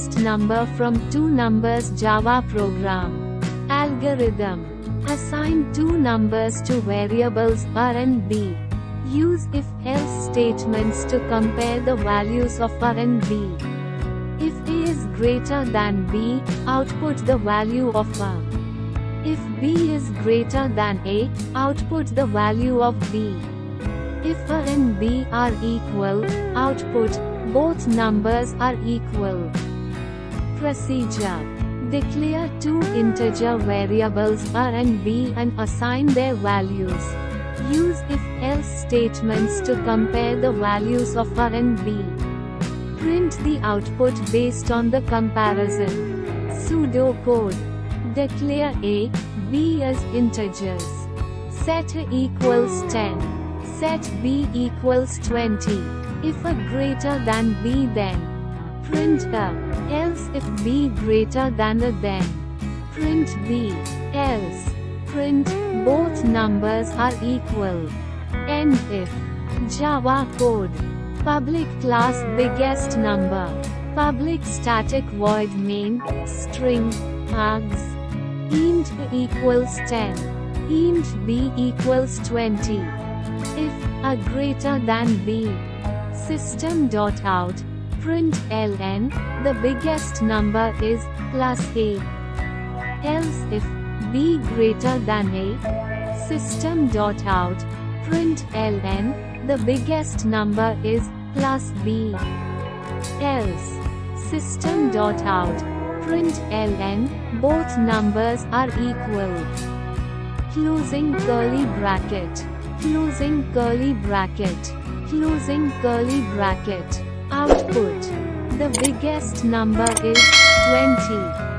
biggest number from two numbers. Java program. Algorithm. Assign two numbers to variables a and b. Use if-else statements to compare the values of a and b. If a is greater than b, output the value of a. If b is greater than a, output the value of b. If a and b are equal, output both numbers are equal. Procedure. Declare two integer variables a and b and assign their values. Use if-else statements to compare the values of a and b. Print the output based on the comparison. Pseudocode. Declare a, b as integers. Set a equals 10. Set b equals 20. If a greater than b, then print a. Else if b greater than a, then print b. Else print both numbers are equal. End if. Java code. Public class biggest number. Public static void main string args. Int a equals 10. Int b equals 20. If a greater than b. System.out. Print ln, the biggest number is plus a. Else if b greater than a. System.out. Print ln, the biggest number is plus b. Else. System.out. Print ln, both numbers are equal. Closing curly bracket. Closing curly bracket. Closing curly bracket. Output. The biggest number is 20.